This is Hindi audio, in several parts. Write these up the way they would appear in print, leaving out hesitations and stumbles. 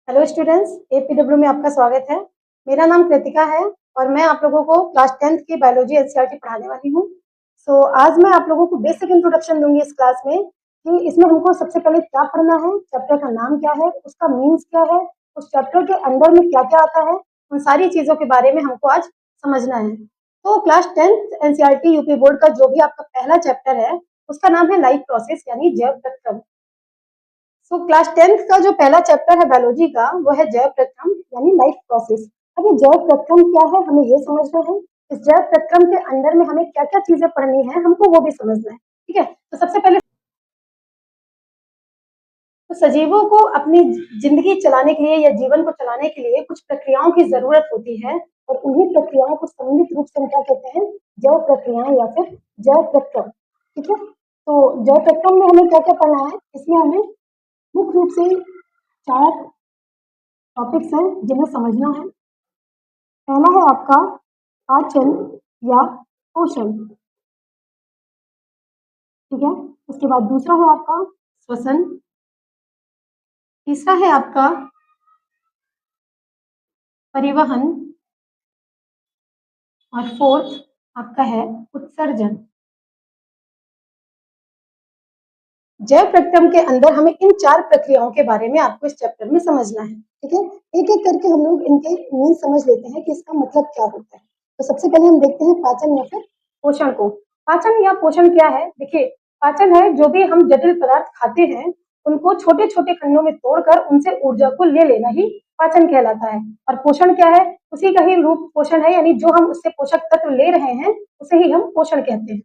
हेलो स्टूडेंट्स, एपीडब्ल्यू में आपका स्वागत है। मेरा नाम कृतिका है और मैं आप लोगों को क्लास 10th की बायोलॉजी एनसीईआरटी पढ़ाने वाली हूँ। आज मैं आप लोगों को बेसिक इंट्रोडक्शन दूंगी इस क्लास में कि इसमें हमको सबसे पहले क्या पढ़ना है, चैप्टर का नाम क्या है, उसका मीन्स क्या है, उस चैप्टर के अंदर में क्या क्या आता है, उन सारी चीजों के बारे में हमको आज समझना है। तो class 10th NCERT UP board का जो भी आपका पहला चैप्टर है उसका नाम है लाइफ प्रोसेस यानी जैव प्रक्रम। क्लास 10th का जो पहला चैप्टर है बायोलॉजी का वो है जैव प्रक्रम यानी लाइफ प्रोसेस। अब ये जैव प्रक्रम क्या है हमें ये समझना है। इस जैव प्रक्रम के अंदर में हमें क्या क्या चीजें पढ़नी है हमको वो भी समझना है। ठीक है, तो सबसे पहले तो सजीवों को अपनी जिंदगी चलाने के लिए या जीवन को चलाने के लिए कुछ प्रक्रियाओं की जरूरत होती है और उन्हीं प्रक्रियाओं को सम्मिलित रूप से हम क्या कहते हैं, जैव प्रक्रियाएं या फिर जैव प्रक्रम। ठीक है, तो जैव प्रक्रम में हमें क्या क्या पढ़ना है, इसमें हमें मुख्य रूप से 4 टॉपिक्स हैं जिन्हें समझना है। पहला है आपका पाचन या पोषण। ठीक है, उसके बाद दूसरा है आपका श्वसन, तीसरा है आपका परिवहन और फोर्थ आपका है उत्सर्जन। जैव प्रक्रम के अंदर हमें इन 4 प्रक्रियाओं के बारे में आपको इस चैप्टर में समझना है। ठीक है, एक एक करके हम लोग इनके मीन समझ लेते हैं कि इसका मतलब क्या होता है। तो सबसे पहले हम देखते हैं पाचन या फिर पोषण को। पाचन या पोषण क्या है, देखिए पाचन है जो भी हम जटिल पदार्थ खाते हैं उनको छोटे छोटे खंडों में तोड़कर उनसे ऊर्जा को ले लेना ही पाचन कहलाता है। और पोषण क्या है, उसी का ही रूप पोषण है, यानी जो हम उससे पोषक तत्व ले रहे हैं उसे ही हम पोषण कहते हैं।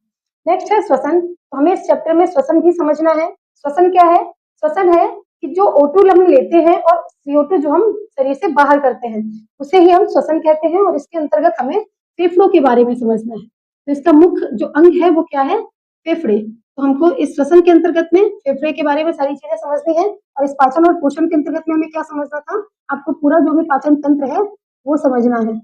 नेक्स्ट है श्वसन, तो हमें इस चैप्टर में श्वसन भी समझना है। श्वसन क्या है, श्वसन है कि जो O2 हम लेते हैं और CO2 जो हम शरीर से बाहर करते हैं उसे ही हम श्वसन कहते हैं और इसके अंतर्गत हमें फेफड़ों के बारे में समझना है। तो इसका मुख्य जो अंग है वो क्या है, फेफड़े। तो हमको इस श्वसन के अंतर्गत में फेफड़े के बारे में सारी चीजें समझनी है और इस पाचन और पोषण के अंतर्गत में हमें क्या समझना था, आपको पूरा जो भी पाचन तंत्र है वो समझना है।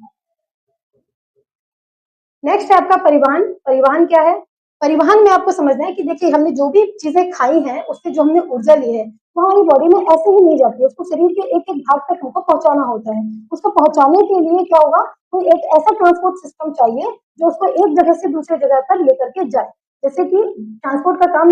नेक्स्ट है आपका परिवहन। परिवहन क्या है, परिवहन में आपको समझना है कि देखिए हमने जो भी चीजें खाई हैं उससे जो हमने ऊर्जा ली है वो हमारी बॉडी में ऐसे ही नहीं जाती है, उसको शरीर के एक एक भाग तक हमको पहुंचाना होता है। उसको पहुंचाने के लिए क्या होगा, कोई एक ऐसा ट्रांसपोर्ट सिस्टम चाहिए जो उसको एक जगह से दूसरे जगह पर लेकर के जाए। जैसे कि ट्रांसपोर्ट का काम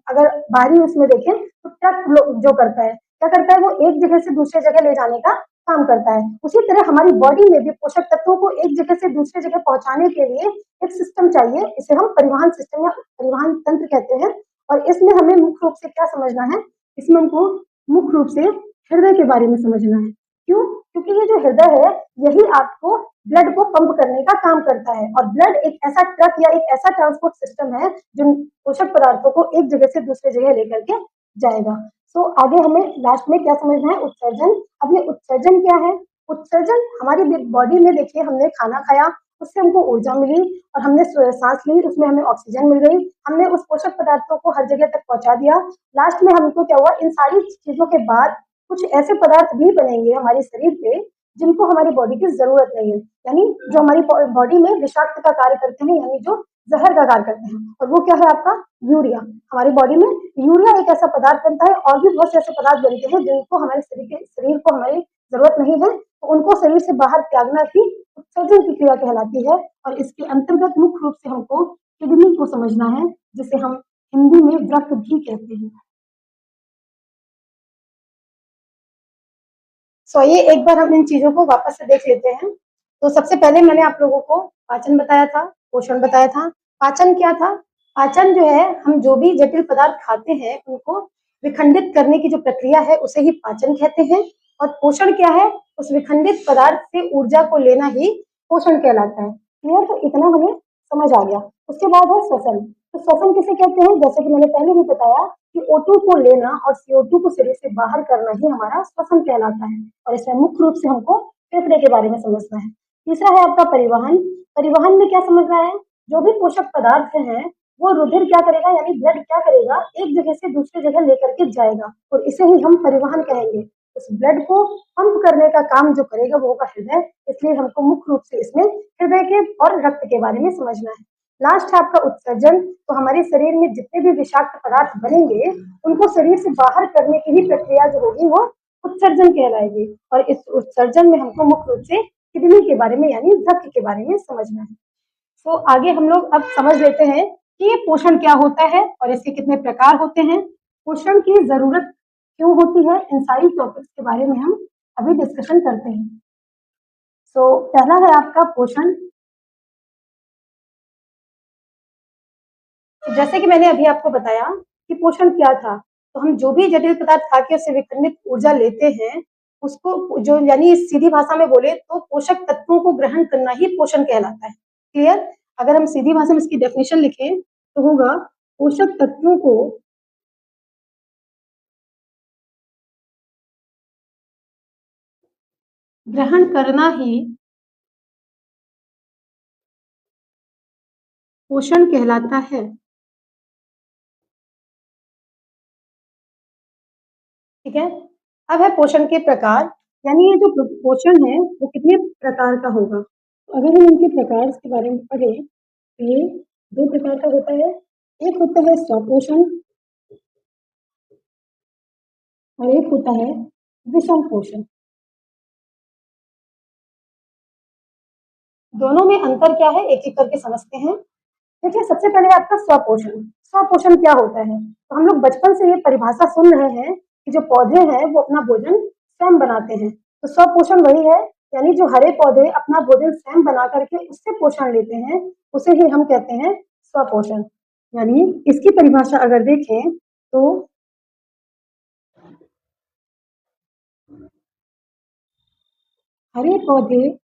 अगर बाहरी उसमें देखें तो ट्रक जो करता है क्या करता है, वो एक जगह से दूसरे जगह ले जाने का काम करता है। उसी तरह हमारी बॉडी में भी पोषक तत्वों को एक जगह से दूसरे जगह पहुंचाने के लिए एक सिस्टम चाहिए, इसे हम परिवहन सिस्टम या परिवहन तंत्र कहते हैं। और इसमें हमें मुख्य रूप से क्या समझना है, इसमें हमको मुख्य रूप से हृदय के बारे में समझना है। क्यों, क्योंकि ये जो हृदय है यही आपको ब्लड को पंप करने का काम करता है और ब्लड एक ऐसा ट्रक या एक ऐसा ट्रांसपोर्ट सिस्टम है जो पोषक पदार्थों को एक जगह से दूसरे जगह लेकर के जाएगा। आगे हमें लास्ट में क्या समझना है, उत्सर्जन। अब ये उत्सर्जन क्या है, उत्सर्जन हमारी बॉडी में देखिए हमने खाना खाया उससे हमको ऊर्जा मिली और हमने सांस ली उसमें हमें ऑक्सीजन मिल गई, हमने उस पोषक पदार्थों को हर जगह तक पहुंचा दिया। लास्ट में हमको क्या हुआ, इन सारी चीजों के बाद कुछ ऐसे पदार्थ भी बनेंगे हमारे शरीर पे जिनको हमारी बॉडी की जरूरत नहीं है, यानी जो हमारी बॉडी में विषाक्त का कार्य करते हैं, यानी जो जहर का कार्य करते हैं। और वो क्या है आपका यूरिया। हमारी बॉडी में यूरिया एक ऐसा पदार्थ बनता है और भी बहुत से ऐसे पदार्थ बनते हैं जिनको हमारे शरीर को हमारी जरूरत नहीं है, तो उनको शरीर से बाहर त्यागना ही उत्सर्जन की क्रिया कहलाती है। और इसके अंतर्गत मुख्य रूप से हमको किडनी को समझना है जिसे हम हिंदी में वृक्क भी कहते हैं। ये एक बार हम इन चीजों को वापस से देख लेते हैं। तो सबसे पहले मैंने आप लोगों को पाचन बताया था, पोषण बताया था। पाचन क्या था, पाचन जो है हम जो भी जटिल पदार्थ खाते हैं उनको विखंडित करने की जो प्रक्रिया है उसे ही पाचन कहते हैं। और पोषण क्या है, उस विखंडित पदार्थ से ऊर्जा को लेना ही पोषण कहलाता है। क्लियर, तो इतना हमें समझ आ गया। उसके बाद है श्वसन। तो श्वसन किसे कहते हैं, जैसे कि मैंने पहले भी बताया कि O2 को लेना और CO2 को शरीर से बाहर करना ही हमारा श्वसन कहलाता है। और इसमें मुख्य रूप से हमको फेफड़े के बारे में समझना है। तीसरा है आपका परिवहन। परिवहन में क्या समझना है, जो भी पोषक पदार्थ हैं वो रुधिर क्या करेगा, यानी ब्लड क्या करेगा, एक जगह से दूसरी जगह लेकर के जाएगा और इसे ही हम परिवहन कहेंगे। उस ब्लड को पंप करने का काम जो करेगा वो होगा हृदय, इसलिए हमको मुख्य रूप से इसमें हृदय के और रक्त के बारे में समझना है। लास्ट है आपका उत्सर्जन। तो हमारे शरीर में जितने भी विषाक्त पदार्थ बनेंगे उनको शरीर से बाहर करने की ही प्रक्रिया जो होगी वो उत्सर्जन कहलाएगी। और इस उत्सर्जन में हमको मुख्य रूप से किडनी के बारे में यानी वृक्क के बारे में समझना है। तो आगे हम लोग अब समझ लेते हैं कि ये पोषण क्या होता है और इसके कितने प्रकार होते हैं, पोषण की जरूरत क्यों होती है, इन सारी टॉपिक्स के बारे में हम अभी डिस्कशन करते हैं। तो पहला है आपका पोषण। तो जैसे कि मैंने अभी आपको बताया कि पोषण क्या था, तो हम जो भी जटिल पदार्थ खा के उससे विखंडित ऊर्जा लेते हैं, उसको जो यानी सीधी भाषा में बोले तो पोषक तत्वों को ग्रहण करना ही पोषण कहलाता है। क्लियर? अगर हम सीधी भाषा में इसकी डेफिनेशन लिखें तो होगा पोषक तत्वों को ग्रहण करना ही पोषण कहलाता है। ठीक है। अब है पोषण के प्रकार, यानी ये जो पोषण है वो कितने प्रकार का होगा। तो अगर हम इनके प्रकार के बारे में पढ़े तो ये दो प्रकार का होता है। एक होता है स्वपोषण और एक होता है विषम पोषण। दोनों में अंतर क्या है एक एक करके समझते हैं। देखिए, सबसे पहले आपका स्वपोषण। स्वपोषण क्या होता है? तो हम लोग बचपन से ये परिभाषा सुन रहे हैं कि जो पौधे हैं वो अपना भोजन स्वयं बनाते हैं। तो स्वपोषण वही है, यानी जो हरे पौधे अपना भोजन स्वयं बना करके उससे पोषण लेते हैं, उसे ही हम कहते हैं स्वपोषण। यानी इसकी परिभाषा अगर देखें तो हरे पौधे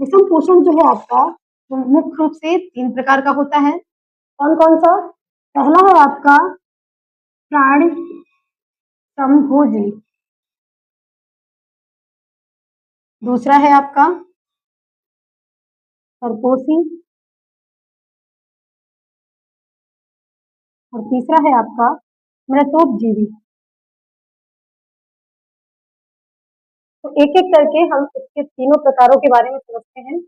विषम पोषण जो है आपका वो मुख्य रूप से तीन प्रकार का होता है। कौन कौन सा? पहला है आपका प्राण समभोजी, दूसरा है आपका परपोषी और तीसरा है आपका मृतोपजीवी। तो एक एक करके हम इसके तीनों प्रकारों के बारे में समझते हैं।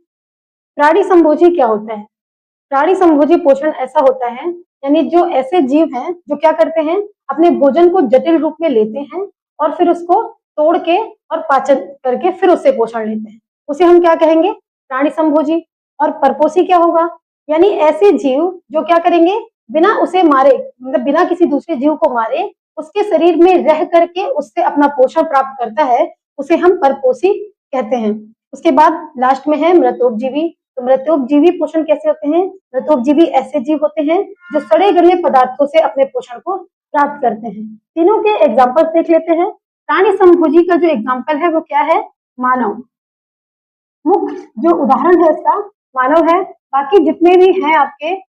प्राणी संभोजी क्या होता है? प्राणी संभोजी पोषण ऐसा होता है, यानी जो ऐसे जीव हैं जो क्या करते हैं, अपने भोजन को जटिल रूप में लेते हैं और फिर उसको तोड़ के और पाचन करके फिर उससे पोषण लेते हैं, उसे हम क्या कहेंगे? प्राणी संभोजी। और परपोषी क्या होगा? यानी ऐसे जीव जो क्या करेंगे, बिना उसे मारे, मतलब बिना किसी दूसरे जीव को मारे उसके शरीर में रह करके उससे अपना पोषण प्राप्त करता है, उसे हम परपोषी कहते हैं। उसके बाद लास्ट में है मृतोपजीवी। तो मृतोपजीवी पोषण कैसे होते हैं? मृतोपजीवी ऐसे जीव होते हैं जो सड़े गले पदार्थों से अपने पोषण को प्राप्त करते हैं। तीनों के एग्जाम्पल देख लेते हैं। प्राणी संभोजी का जो एग्जाम्पल है वो क्या है? मानव। मुख्य जो उदाहरण है इसका मानव है। बाकी जितने भी हैं आपके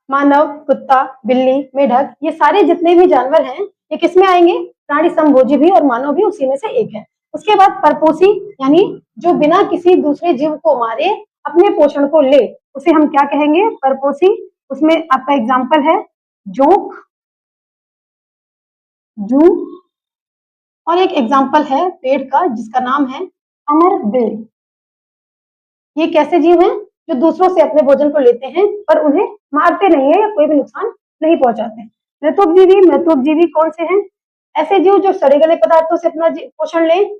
मानव, कुत्ता, बिल्ली, मेढक, ये सारे जितने भी जानवर हैं ये किसमें आएंगे? प्राणी संभोजी भी और मानव भी उसी में से एक है। उसके बाद परपोषी, यानी जो बिना किसी दूसरे जीव को मारे अपने पोषण को ले, उसे हम क्या कहेंगे? परपोषी। उसमें आपका एग्जाम्पल है जोंक, जू, और एक एग्जाम्पल है पेड़ का जिसका नाम है अमर बेल। ये कैसे जीव हैं जो दूसरों से अपने भोजन को लेते हैं पर उन्हें मारते नहीं है या कोई भी नुकसान नहीं पहुंचाते। मृतोपजीवी कौन से हैं? ऐसे जीव जो सड़े गले पदार्थों से अपना पोषण लें,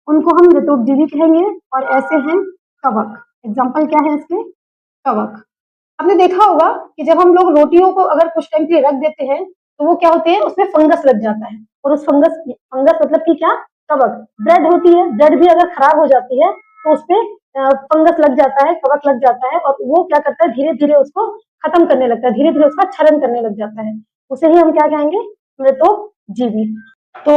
उनको हम ऋतुपजीवी कहेंगे। और ऐसे हैं कवक। एग्जाम्पल क्या है इसके? कवक। आपने देखा होगा कि जब हम लोग रोटियों को अगर कुछ टाइम के लिए रख देते हैं तो वो क्या होते हैं, उसमें फंगस लग जाता है। और उस फंगस मतलब कि क्या? कवक। ब्रेड होती है, ब्रेड भी अगर खराब हो जाती है तो उसपे फंगस लग जाता है, कवक लग जाता है और वो क्या करता है, धीरे धीरे उसको खत्म करने लगता है, धीरे धीरे उसका क्षरण करने लग जाता है। उसे ही हम क्या कहेंगे? मृतोपजीवी। तो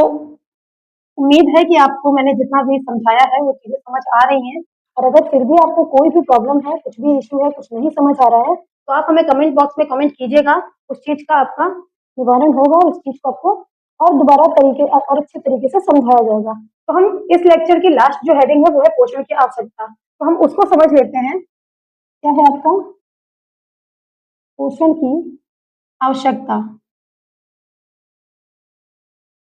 उम्मीद है कि आपको मैंने जितना भी समझाया है वो चीजें समझ आ रही हैं। और अगर फिर भी आपको कोई भी प्रॉब्लम है, कुछ भी इश्यू है, कुछ नहीं समझ आ रहा है, तो आप हमें कमेंट बॉक्स में कमेंट कीजिएगा। उस चीज का आपका निवारण होगा और उस चीज को आपको और दोबारा तरीके और अच्छे तरीके से समझाया जाएगा। तो हम इस लेक्चर की लास्ट जो हेडिंग है वो है पोषण की आवश्यकता। तो हम उसको समझ लेते हैं। क्या है आपका? पोषण की आवश्यकता।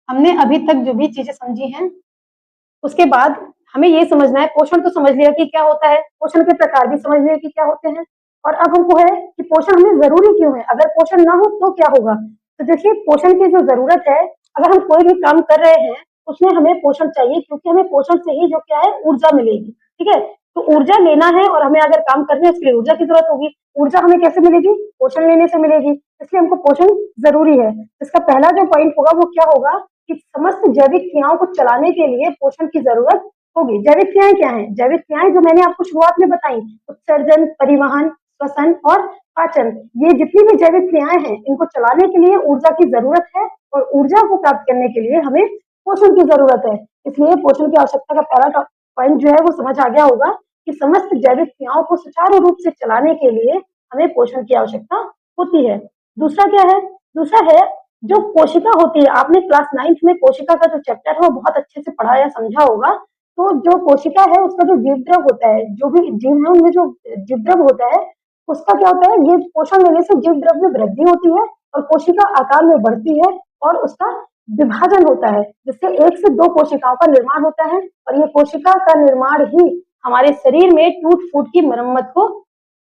हमने अभी तक जो भी चीजें समझी हैं उसके बाद हमें ये समझना है, पोषण तो समझ लिया कि क्या होता है, पोषण के प्रकार भी समझ लिया कि क्या होते हैं। और अब हमको है कि पोषण हमें जरूरी क्यों है, अगर पोषण ना हो तो क्या होगा। तो देखिए, पोषण की जो जरूरत है, अगर हम कोई भी काम कर रहे हैं उसमें हमें पोषण चाहिए, क्योंकि हमें पोषण से ही जो क्या है, ऊर्जा मिलेगी। ठीक है, तो ऊर्जा लेना है और हमें अगर काम करना है उसके लिए ऊर्जा की जरूरत होगी। ऊर्जा हमें कैसे मिलेगी? पोषण लेने से मिलेगी। इसलिए हमको पोषण जरूरी है। इसका पहला जो पॉइंट होगा वो क्या होगा कि समस्त जैविक क्रियाओं को चलाने के लिए पोषण की जरूरत होगी। जैविक क्रियाएं क्या हैं? जैविक क्रियाएं जो मैंने आपको शुरुआत में बताई, उत्सर्जन, परिवहन, श्वसन और पाचन, ये जितनी भी जैविक क्रियाएं हैं इनको चलाने के लिए ऊर्जा की जरूरत है। और ऊर्जा को प्राप्त करने के लिए हमें पोषण की जरूरत है। इसलिए पोषण की आवश्यकता का पहला पॉइंट जो है वो समझ आ गया होगा कि समस्त जैविक क्रियाओं को सुचारू रूप से चलाने के लिए हमें पोषण की आवश्यकता होती है। दूसरा क्या है? दूसरा है जो कोशिका होती है। आपने क्लास 9th में कोशिका का जो चैप्टर है वो बहुत अच्छे से पढ़ा या समझा होगा। तो जो कोशिका है उसका जो जीवद्रव होता है, जो भी जीव है उनमें जो जीवद्रव होता है उसका क्या होता है, ये पोषण लेने से जीवद्रव में वृद्धि होती है और कोशिका आकार में बढ़ती है और उसका विभाजन होता है, जिससे 1 से 2 कोशिकाओं का निर्माण होता है। और ये कोशिका का निर्माण ही हमारे शरीर में टूट फूट की मरम्मत को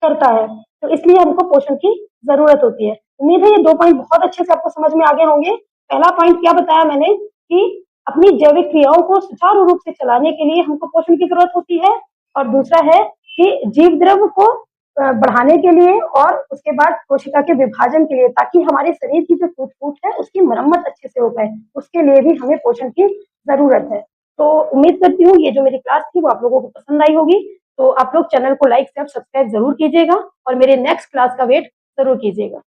करता है। तो इसलिए हमको पोषण की जरूरत होती है। उम्मीद है ये 2 पॉइंट बहुत अच्छे से आपको समझ में आ गए होंगे। पहला पॉइंट क्या बताया मैंने कि अपनी जैविक क्रियाओं को सुचारू रूप से चलाने के लिए हमको पोषण की जरूरत होती है। और दूसरा है कि जीव द्रव को बढ़ाने के लिए और उसके बाद कोशिका के विभाजन के लिए, ताकि हमारे शरीर की जो टूट फूट है उसकी मरम्मत अच्छे से हो पाए, उसके लिए भी हमें पोषण की जरूरत है। तो उम्मीद करती हूँ ये जो मेरी क्लास थी वो आप लोगों को पसंद आई होगी। तो आप लोग चैनल को लाइक, शेयर, सब्सक्राइब जरूर कीजिएगा और मेरे नेक्स्ट क्लास का वेट जरूर कीजिएगा।